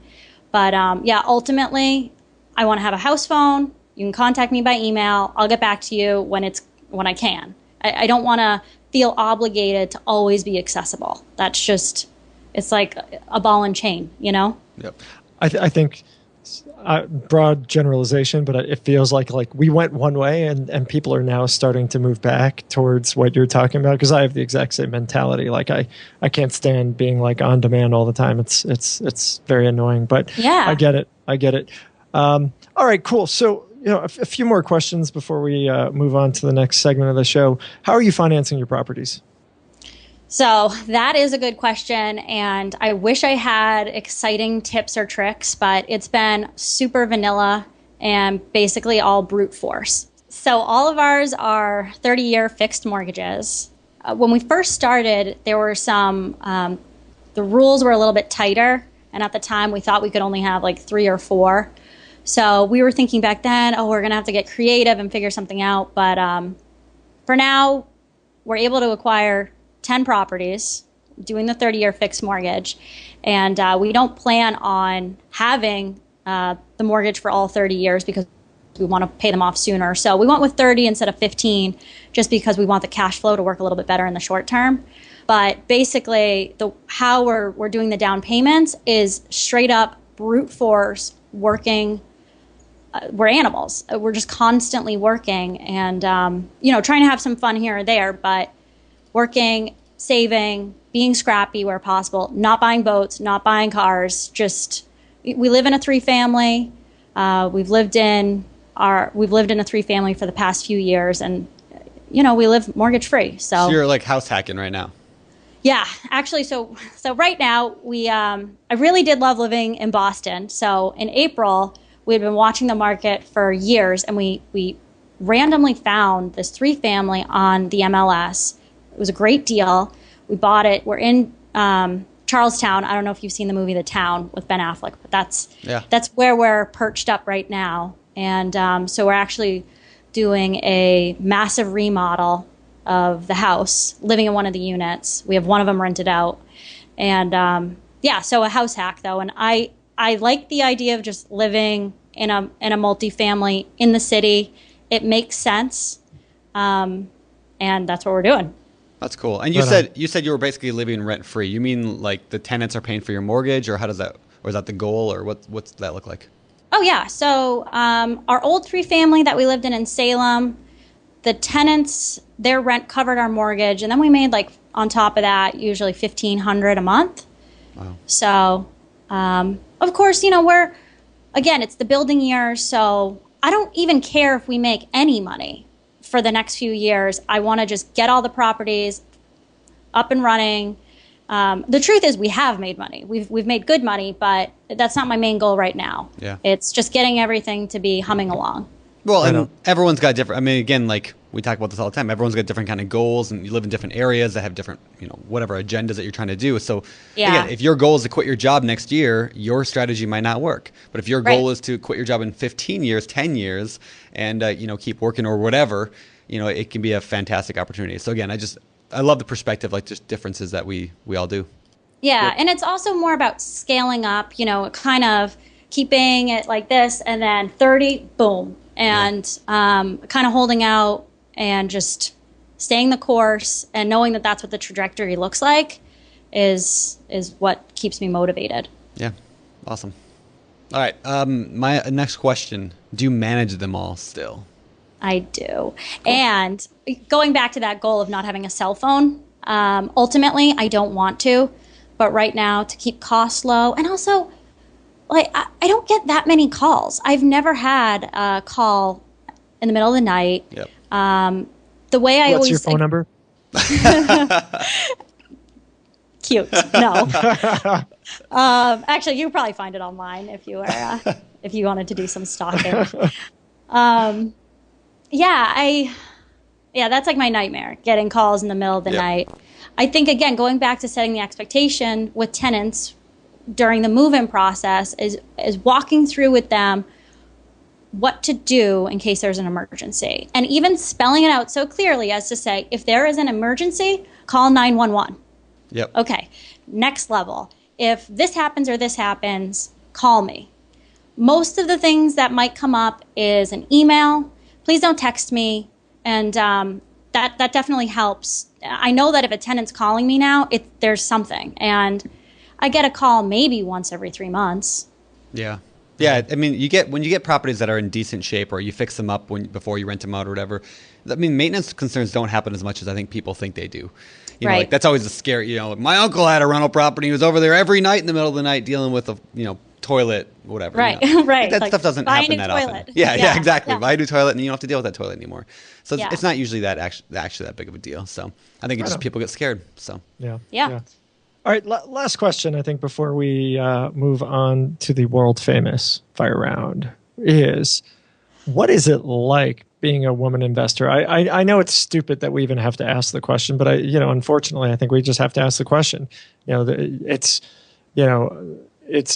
But ultimately, I want to have a house phone. You can contact me by email. I'll get back to you when I can. I don't want to feel obligated to always be accessible. That's just, it's like a ball and chain, Yep. I think broad generalization, but it feels like we went one way and people are now starting to move back towards what you're talking about, because I have the exact same mentality. Like I can't stand being on demand all the time. It's very annoying, but yeah, I get it. All right, cool. So a few more questions before we move on to the next segment of the show. How are you financing your properties? So that is a good question, and I wish I had exciting tips or tricks, but it's been super vanilla and basically all brute force. So all of ours are 30-year fixed mortgages. When we first started, there were some, the rules were a little bit tighter, and at the time we thought we could only have 3 or 4. So we were thinking back then, we're going to have to get creative and figure something out. But for now, we're able to acquire 10 properties, doing the 30-year fixed mortgage, and we don't plan on having the mortgage for all 30 years because we want to pay them off sooner. So we went with 30 instead of 15 just because we want the cash flow to work a little bit better in the short term. But basically, how we're doing the down payments is straight up brute force working. We're animals. We're just constantly working and, trying to have some fun here or there, but working, saving, being scrappy where possible, not buying boats, not buying cars. Just, we live in a 3-family. We've lived in a 3-family for the past few years, and we live mortgage free. So you're house hacking right now. Yeah, actually, so right now I really did love living in Boston. So in April, we had been watching the market for years, and we randomly found this 3-family on the MLS. It was a great deal. We bought it. We're in Charlestown. I don't know if you've seen the movie The Town with Ben Affleck, but that's where we're perched up right now. And so we're actually doing a massive remodel of the house, living in one of the units. We have one of them rented out. And so a house hack though. And I like the idea of just living in a multifamily in the city. It makes sense. And that's what we're doing. That's cool. And you said you were basically living rent free. You mean the tenants are paying for your mortgage, or how does that, or is that the goal, or what's that look like? Oh yeah. So our old 3-family that we lived in Salem, the tenants, their rent covered our mortgage, and then we made on top of that usually $1,500 a month. Wow. So of course, it's the building year, so I don't even care if we make any money for the next few years. I want to just get all the properties up and running. The truth is we have made money. We've made good money, but that's not my main goal right now. Yeah. It's just getting everything to be humming along. Well, and everyone's got different, again, we talk about this all the time. Everyone's got different kind of goals, and you live in different areas that have different, whatever agendas that you're trying to do. So again, if your goal is to quit your job next year, your strategy might not work. But if your goal is to quit your job in 15 years, 10 years, and keep working or whatever, it can be a fantastic opportunity. So again, I love the perspective, like just differences that we all do. Yeah, and it's also more about scaling up, kind of keeping it like this, and then 30, boom, and kind of holding out and just staying the course and knowing that that's what the trajectory looks like is what keeps me motivated. Yeah, awesome. All right, my next question, do you manage them all still? I do. Cool. And going back to that goal of not having a cell phone, ultimately, I don't want to. But right now, to keep costs low, and also, like, I don't get that many calls. I've never had a call in the middle of the night. Yep. The way I What's always your phone number? Cute. No. Actually, you probably find it online if you were if you wanted to do some stalking. That's like my nightmare, getting calls in the middle of the night. I think, again, going back to setting the expectation with tenants during the move-in process is walking through with them what to do in case there's an emergency. And even spelling it out so clearly as to say, if there is an emergency, call 911. Yep. Okay. Next level. If this happens or this happens, call me. Most of the things that might come up is an email. Please don't text me. And that definitely helps. I know that if a tenant's calling me now, there's something. And I get a call maybe once every 3 months. Yeah. Yeah, I mean, when you get properties that are in decent shape, or you fix them up before you rent them out or whatever. I mean, maintenance concerns don't happen as much as I think people think they do. Right. Like, that's always a scary. My uncle had a rental property. He was over there every night in the middle of the night dealing with a toilet, whatever. Right, Like, right. that like, stuff doesn't happen that toilet. often. Yeah, exactly. Yeah. Buy a new toilet, and you don't have to deal with that toilet anymore. So it's not usually actually that big of a deal. So I think people get scared. So Yeah. All right, last question, I think, before we move on to the world famous fire round is, what is it like being a woman investor? I know it's stupid that we even have to ask the question, but unfortunately, I think we just have to ask the question. It's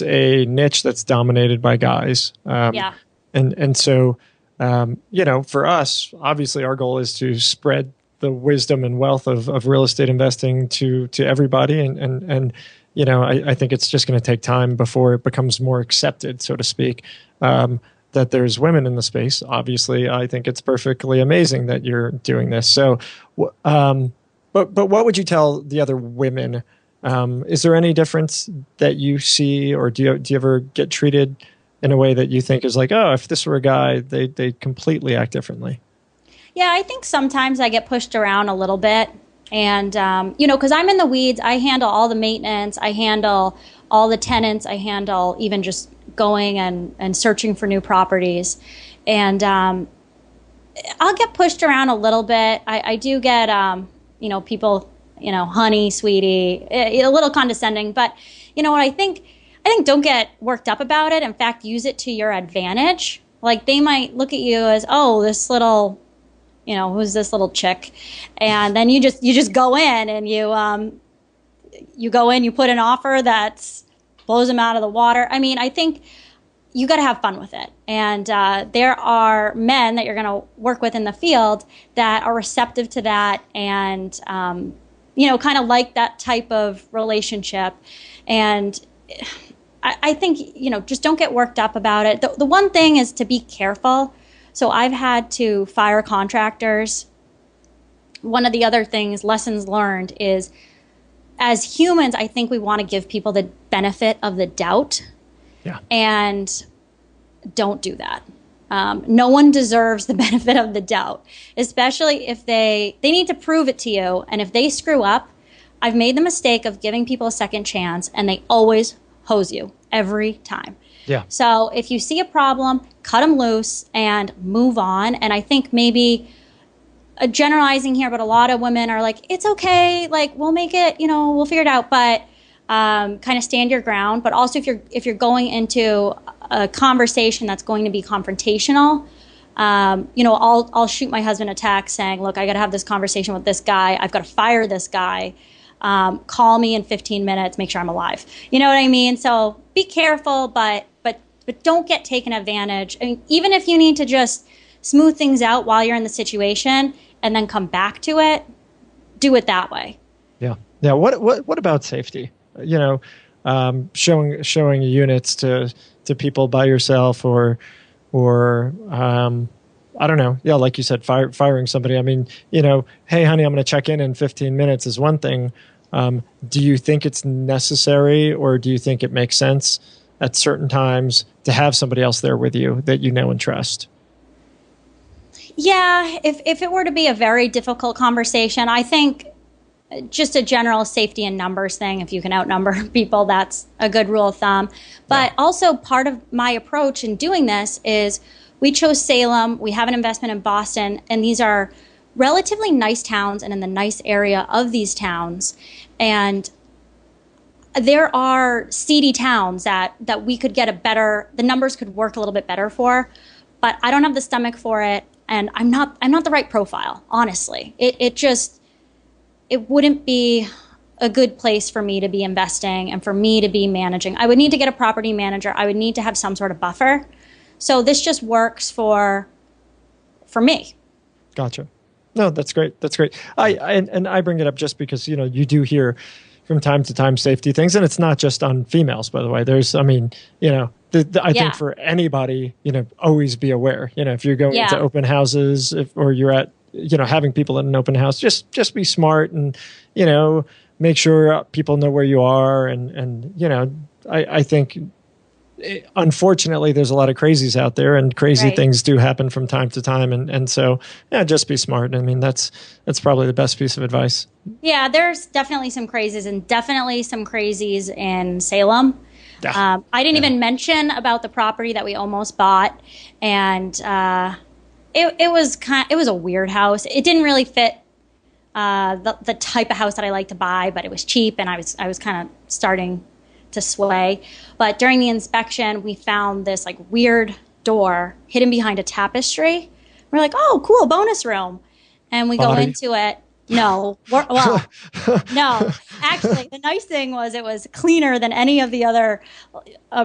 a niche that's dominated by guys. And so, for us, obviously, our goal is to spread the wisdom and wealth of real estate investing to everybody. And I think it's just going to take time before it becomes more accepted, so to speak, that there's women in the space. Obviously, I think it's perfectly amazing that you're doing this. So, but what would you tell the other women? Is there any difference that you see, or do you ever get treated in a way that you think is like, oh, if this were a guy, they'd completely act differently? Yeah, I think sometimes I get pushed around a little bit. And, because I'm in the weeds, I handle all the maintenance, I handle all the tenants, I handle even just going and searching for new properties. And I'll get pushed around a little bit. I do get, people, honey, sweetie, a little condescending. But, what I think don't get worked up about it. In fact, use it to your advantage. Like, they might look at you as, oh, this little... who's this little chick? And then you just go in and you go in, you put an offer that blows them out of the water. I mean, I think you got to have fun with it. And there are men that you're going to work with in the field that are receptive to that and, kind of like that type of relationship. And I think, just don't get worked up about it. The one thing is to be careful. So I've had to fire contractors. One of the other lessons learned is, as humans, I think we want to give people the benefit of the doubt. Yeah. And don't do that. No one deserves the benefit of the doubt, especially if they need to prove it to you. And if they screw up, I've made the mistake of giving people a second chance, and they always hose you every time. Yeah. So if you see a problem, cut them loose and move on. And I think maybe generalizing here, but a lot of women are like, it's okay. Like, we'll make it, we'll figure it out. But kind of stand your ground. But also if you're going into a conversation that's going to be confrontational, I'll shoot my husband a text saying, look, I got to have this conversation with this guy. I've got to fire this guy. Call me in 15 minutes, make sure I'm alive. You know what I mean? So be careful, but don't get taken advantage. I mean, even if you need to just smooth things out while you're in the situation and then come back to it, do it that way. Yeah. Yeah. What about safety? Showing units to people by yourself or I don't know. Yeah, like you said, firing somebody. I mean, hey, honey, I'm going to check in 15 minutes is one thing. Do you think it's necessary, or do you think it makes sense at certain times to have somebody else there with you that you know and trust? Yeah, if it were to be a very difficult conversation, I think just a general safety and numbers thing. If you can outnumber people, that's a good rule of thumb. But also part of my approach in doing this is we chose Salem. We have an investment in Boston, and these are relatively nice towns and in the nice area of these towns. And there are seedy towns that we could get the numbers could work a little bit better for, but I don't have the stomach for it. And I'm not the right profile, honestly. It wouldn't be a good place for me to be investing and for me to be managing. I would need to get a property manager. I would need to have some sort of buffer. So this just works for me. Gotcha. No, that's great. That's great. I bring it up just because, you do hear from time to time safety things, and it's not just on females, by the way. I think for anybody, always be aware. If you're going to open houses, or you're at, having people at an open house, just be smart and, make sure people know where you are. And I think, unfortunately, there's a lot of crazies out there, and crazy things do happen from time to time. And so, just be smart. I mean, that's probably the best piece of advice. Yeah, there's definitely some crazies, and definitely some crazies in Salem. I didn't even mention about the property that we almost bought, and it was a weird house. It didn't really fit the type of house that I like to buy, but it was cheap, and I was kind of starting to sway. But during the inspection, we found this weird door hidden behind a tapestry. We're like, oh, cool, bonus room, and we go into it. No. No. Actually, the nice thing was it was cleaner than any of the other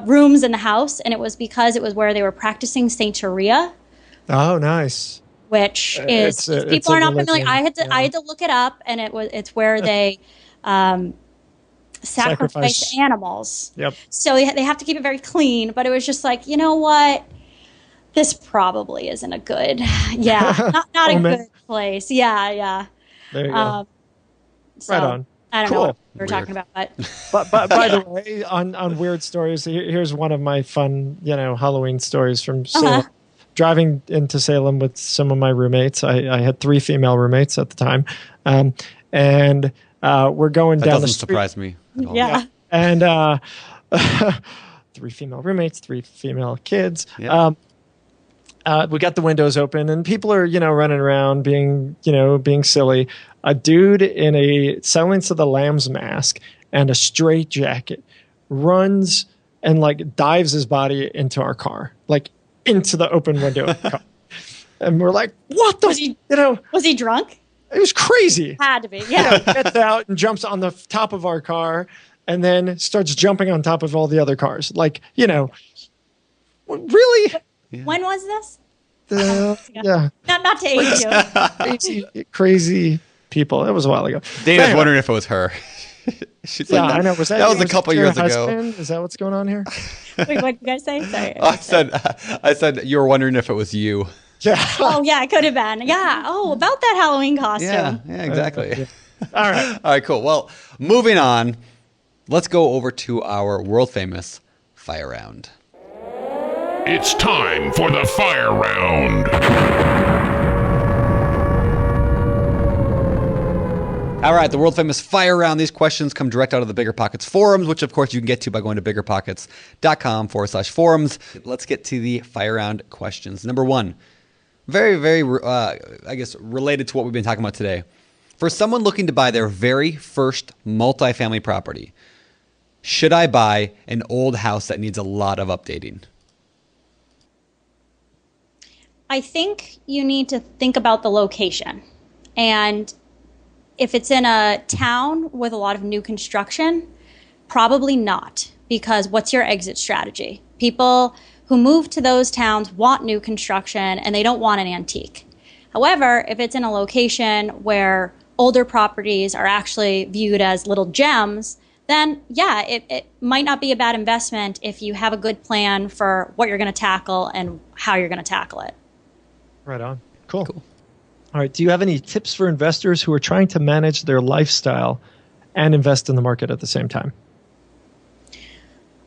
rooms in the house, and it was because it was where they were practicing Santeria. Oh, nice. Which is, if people are not familiar, I had to look it up, and it's where they sacrifice animals. Yep. So they have to keep it very clean, but it was just like, you know what? This probably isn't a good, not a good place. Yeah. There you go. So, right on. I don't know what we were talking about, but by the way, on weird stories, here's one of my fun, Halloween stories from Salem. Driving into Salem with some of my roommates. I had 3 female roommates at the time, and we're going down the street. That doesn't surprise me at all. Yeah. And 3 female roommates, 3 female kids. Yeah. We got the windows open, and people are, running around being silly. A dude in a Silence of the Lambs mask and a straight jacket runs and dives his body into our car, into the open window of the car. And we're like, what the? Was he drunk? It was crazy. Had to be, yeah. Gets out and jumps on the top of our car, and then starts jumping on top of all the other cars. Really? Yeah. When was this? Yeah. Not to age you. Crazy people. It was a while ago. Dana's wondering if it was her. She's I know. Was that was a couple years ago. Is that what's going on here? Wait, what did you guys say? Sorry. I said you were wondering if it was you. Yeah. Oh, yeah, it could have been. Yeah. Oh, about that Halloween costume. Yeah, exactly. All right. All right, cool. Well, moving on, let's go over to our world famous fire round. It's time for the fire round. All right, the world famous fire round. These questions come direct out of the BiggerPockets forums, which of course you can get to by going to biggerpockets.com/forums. Let's get to the fire round questions. Number 1, very, very, related to what we've been talking about today. For someone looking to buy their very first multifamily property, should I buy an old house that needs a lot of updating? I think you need to think about the location. And if it's in a town with a lot of new construction, probably not, because what's your exit strategy? People who move to those towns want new construction and they don't want an antique. However, if it's in a location where older properties are actually viewed as little gems, then yeah, it might not be a bad investment if you have a good plan for what you're going to tackle and how you're going to tackle it. Right on. Cool. All right. Do you have any tips for investors who are trying to manage their lifestyle and invest in the market at the same time?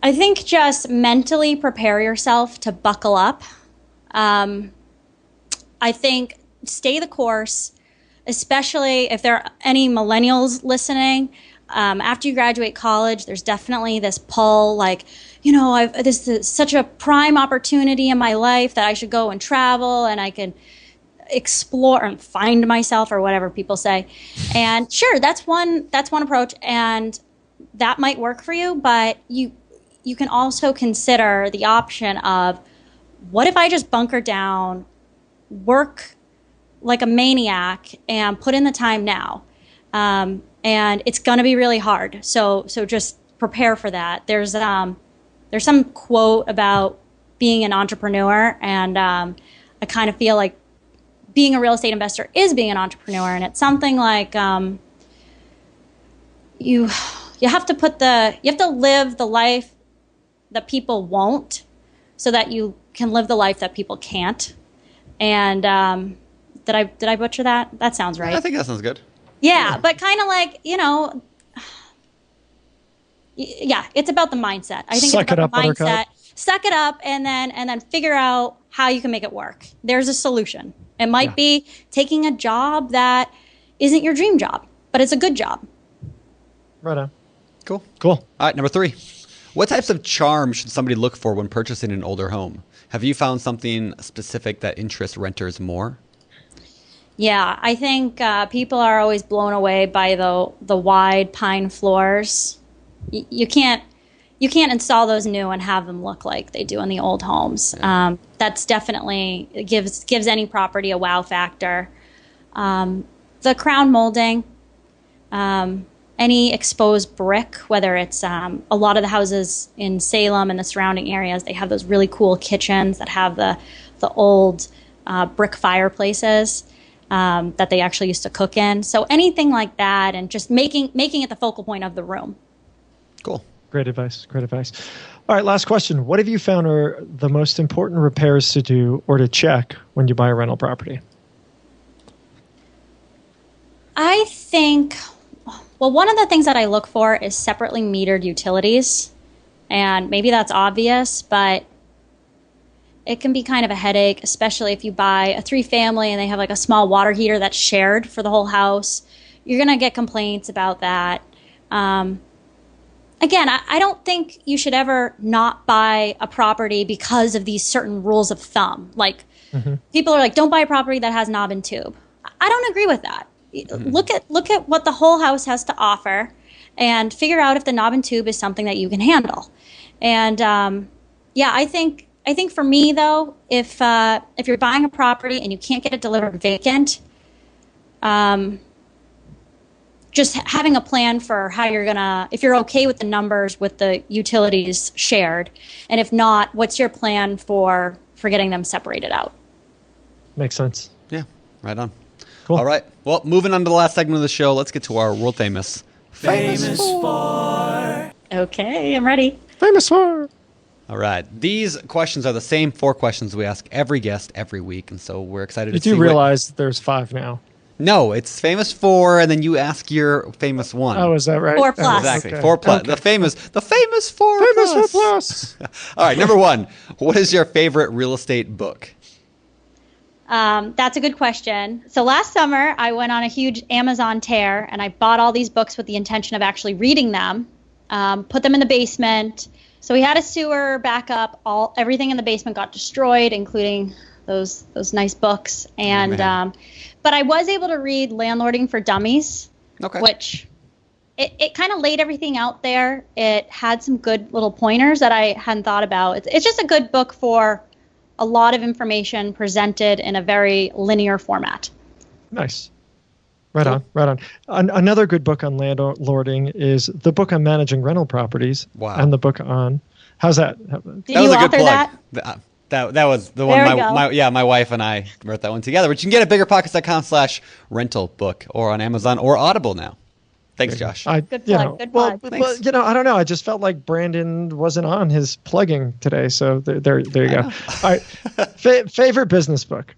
I think just mentally prepare yourself to buckle up. I think stay the course, especially if there are any millennials listening. After you graduate college, there's definitely this pull, like, this is such a prime opportunity in my life that I should go and travel and I can explore and find myself, or whatever people say. And sure, that's one approach, and that might work for you, but you can also consider the option of, what if I just bunker down, work like a maniac, and put in the time now? And it's going to be really hard. So just prepare for that. There's some quote about being an entrepreneur, and I kind of feel like being a real estate investor is being an entrepreneur, and it's something like you have to live the life that people won't, so that you can live the life that people can't. And did I butcher that? That sounds right. I think that sounds good. Yeah, but kind of like, it's about the mindset. I think Suck it's about it up, the mindset. Buttercup. Suck it up, and then figure out how you can make it work. There's a solution. It might be taking a job that isn't your dream job, but it's a good job. Right on. Cool. Cool. All right, number 3. What types of charm should somebody look for when purchasing an older home? Have you found something specific that interests renters more? Yeah, I think people are always blown away by the wide pine floors. You can't install those new and have them look like they do in the old homes. Yeah. That's definitely gives any property a wow factor. The crown molding, any exposed brick, whether it's a lot of the houses in Salem and the surrounding areas, they have those really cool kitchens that have the old brick fireplaces that they actually used to cook in. So anything like that, and just making it the focal point of the room. Cool. Great advice. All right, last question. What have you found are the most important repairs to do or to check when you buy a rental property? I think, one of the things that I look for is separately metered utilities. And maybe that's obvious, but it can be kind of a headache, especially if you buy a 3-family and they have like a small water heater that's shared for the whole house. You're going to get complaints about that. Again, I don't think you should ever not buy a property because of these certain rules of thumb. Like, people are like, don't buy a property that has knob and tube. I don't agree with that. Look at what the whole house has to offer, and figure out if the knob and tube is something that you can handle. And I think for me though, if you're buying a property and you can't get it delivered vacant, just having a plan for how you're gonna, if you're okay with the numbers with the utilities shared, and if not, what's your plan for getting them separated out? Makes sense. Yeah, right on. Cool. All right. Well, moving on to the last segment of the show, let's get to our world famous. Famous for. Okay, I'm ready. Famous for. All right. These questions are the same 4 questions we ask every guest every week, and so we're excited to see. You do realize there's 5 now. No, it's famous 4, and then you ask your famous 1. Oh, is that right? 4 plus. Exactly. Okay. 4 plus. Okay. The famous 4 Famous plus. 4 plus. All right. Number 1. What is your favorite real estate book? That's a good question. So last summer, I went on a huge Amazon tear, and I bought all these books with the intention of actually reading them, put them in the basement. So we had a sewer backup. Everything in the basement got destroyed, including those nice books. And but I was able to read Landlording for Dummies, which it kind of laid everything out there. It had some good little pointers that I hadn't thought about. It's just a good book for a lot of information presented in a very linear format. Nice. Right on. Another good book on landlording is the book on managing rental properties. Wow. And the book on, how's that? Did you author that? That was the one my wife and I wrote that one together, which you can get at biggerpockets.com/rental book or on Amazon or Audible now. Thanks, Josh. Good plug. Well, I don't know. I just felt like Brandon wasn't on his plugging today. So there you go. All right. Favorite business book?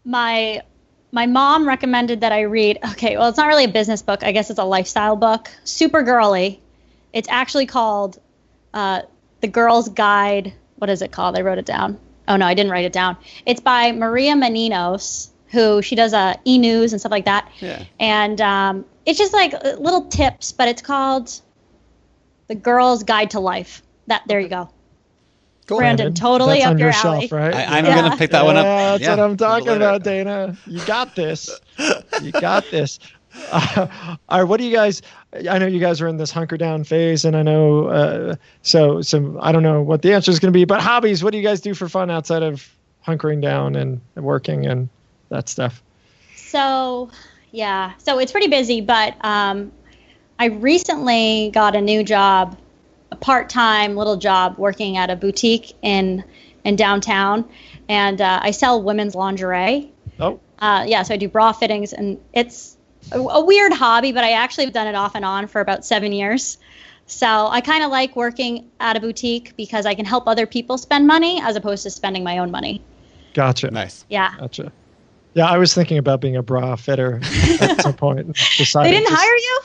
My mom recommended that I read, okay, well, it's not really a business book. I guess it's a lifestyle book. Super girly. It's actually called The Girl's Guide. What is it called? I wrote it down. Oh, no, I didn't write it down. It's by Maria Menounos, who she does e-news and stuff like that. Yeah. And it's just like little tips, but it's called The Girl's Guide to Life. There you go. Cool. Brandon, totally that's up on your shelf, alley. right? I'm going to pick that one up. That's what I'm talking about, Dana. You got this. You got this. All right, what do you guys? I know you guys are in this hunker down phase, and I know so I don't know what the answer is going to be, but hobbies. What do you guys do for fun outside of hunkering down and working and that stuff? So it's pretty busy, but I recently got a new job, a part-time little job working at a boutique in downtown, and I sell women's lingerie. Oh. So I do bra fittings, and it's a weird hobby, but I actually have done it off and on for about 7 years. So I kind of like working at a boutique because I can help other people spend money as opposed to spending my own money. Gotcha. Nice. Yeah. Gotcha. Yeah, I was thinking about being a bra fitter at some point. They didn't hire you?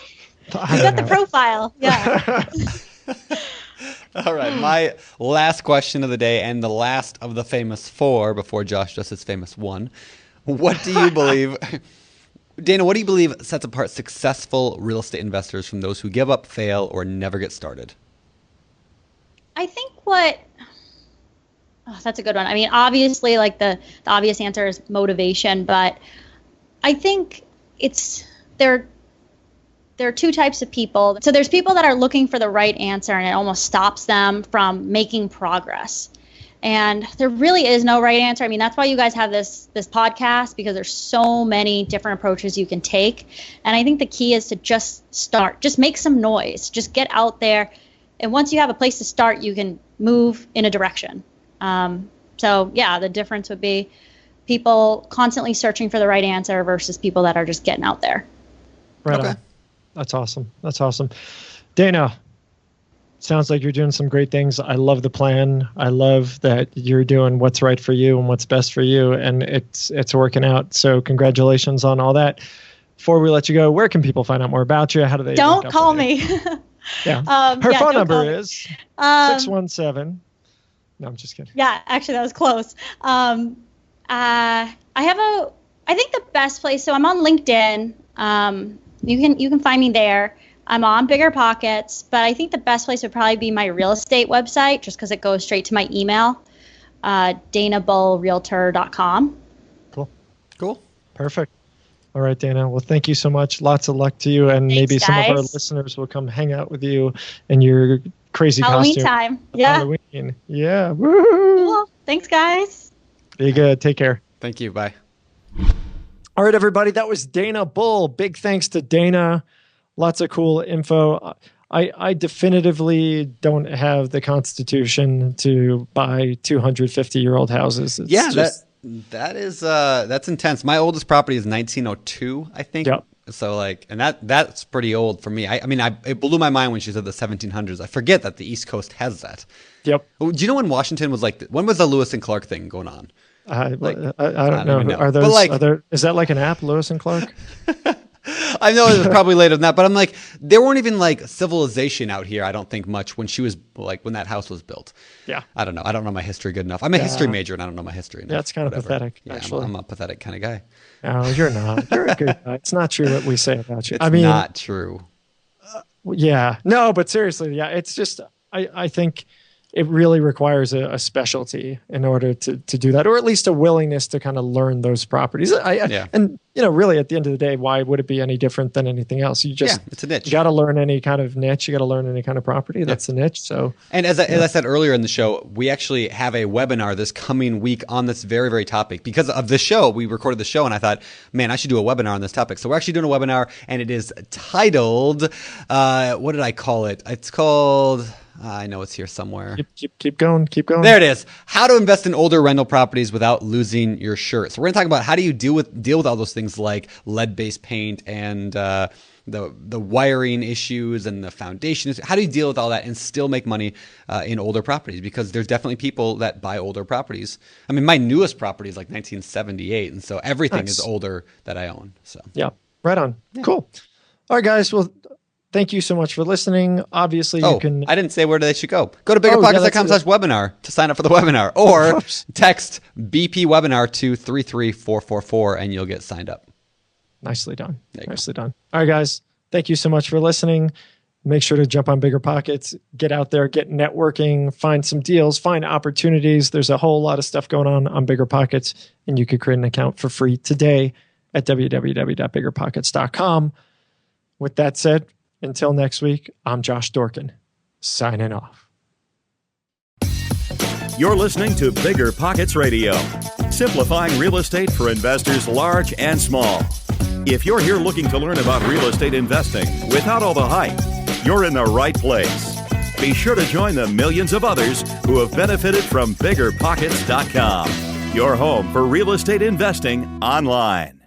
You got the profile. Yeah. All right. My last question of the day and the last of the famous four before Josh does his famous one. What do you believe, Dana, what do you believe sets apart successful real estate investors from those who give up, fail, or never get started? I think that's a good one. I mean, obviously, like the obvious answer is motivation, but I think there are two types of people. So there's people that are looking for the right answer, and it almost stops them from making progress. And there really is no right answer. I mean, that's why you guys have this podcast, because there's so many different approaches you can take. And I think the key is to just start, just make some noise, just get out there. And once you have a place to start, you can move in a direction. The difference would be people constantly searching for the right answer versus people that are just getting out there. Right on. That's awesome. Dana, sounds like you're doing some great things. I love the plan. I love that you're doing what's right for you and what's best for you, and it's working out. So congratulations on all that. Before we let you go, where can people find out more about you? How do they? Don't call me. Yeah. Her phone number is 617. No, I'm just kidding. Yeah, actually, that was close. I think the best place. So I'm on LinkedIn. You can find me there. I'm on BiggerPockets, but I think the best place would probably be my real estate website, just because it goes straight to my email, danabullrealtor.com. Cool. Perfect. All right, Dana. Well, thank you so much. Lots of luck to you, and Thanks, maybe some guys. of our listeners will come hang out with you in your crazy Halloween costume. time. Yeah. Halloween. Yeah. Woo-hoo. Cool. Thanks, guys. Be good. Take care. Thank you. Bye. All right, everybody. That was Dana Bull. Big thanks to Dana. Lots of cool info. I definitively don't have the constitution to buy 250-year-old houses. That's intense. My oldest property is 1902, I think. Yep. So and that's pretty old for me. It blew my mind when she said the 1700s. I forget that the East Coast has that. Yep. Do you know when Washington was when was the Lewis and Clark thing going on? I don't know. Are those? Is that like an app, Lewis and Clark? I know it was probably later than that, but I'm like, there weren't even civilization out here. I don't think much when she was when that house was built. Yeah. I don't know. I don't know my history good enough. I'm a history major and I don't know my history enough. That's kind of pathetic. Yeah, actually. I'm a pathetic kind of guy. No, you're not. You're a good guy. It's not true what we say about you. It's not true. Yeah. No, but seriously, yeah. It's just I think it really requires a specialty in order to do that, or at least a willingness to kind of learn those properties. And really at the end of the day, why would it be any different than anything else? It's a niche. You got to learn any kind of niche. You got to learn any kind of property. That's a niche. So, and as I said earlier in the show, we actually have a webinar this coming week on this very, very topic. Because of the show, we recorded the show, and I thought, man, I should do a webinar on this topic. So we're actually doing a webinar, and it is titled, what did I call it? It's called... I know it's here somewhere. Keep going. There it is. How to invest in older rental properties without losing your shirt. So we're going to talk about how do you deal with all those things like lead-based paint and the wiring issues and the foundation. How do you deal with all that and still make money in older properties? Because there's definitely people that buy older properties. I mean, my newest property is like 1978, and so everything is older that I own. So yeah, right on. Yeah. Cool. All right, guys. Well, thank you so much for listening. Obviously, you can... I didn't say where they should go. Go to BiggerPockets.com/webinar to sign up for the webinar. Or text BP webinar to 33444 and you'll get signed up. Nicely done. Nicely done. All right, guys. Thank you so much for listening. Make sure to jump on BiggerPockets. Get out there, get networking, find some deals, find opportunities. There's a whole lot of stuff going on BiggerPockets, and you could create an account for free today at www.biggerpockets.com. With that said, until next week, I'm Josh Dorkin, signing off. You're listening to BiggerPockets Radio, simplifying real estate for investors large and small. If you're here looking to learn about real estate investing without all the hype, you're in the right place. Be sure to join the millions of others who have benefited from BiggerPockets.com, your home for real estate investing online.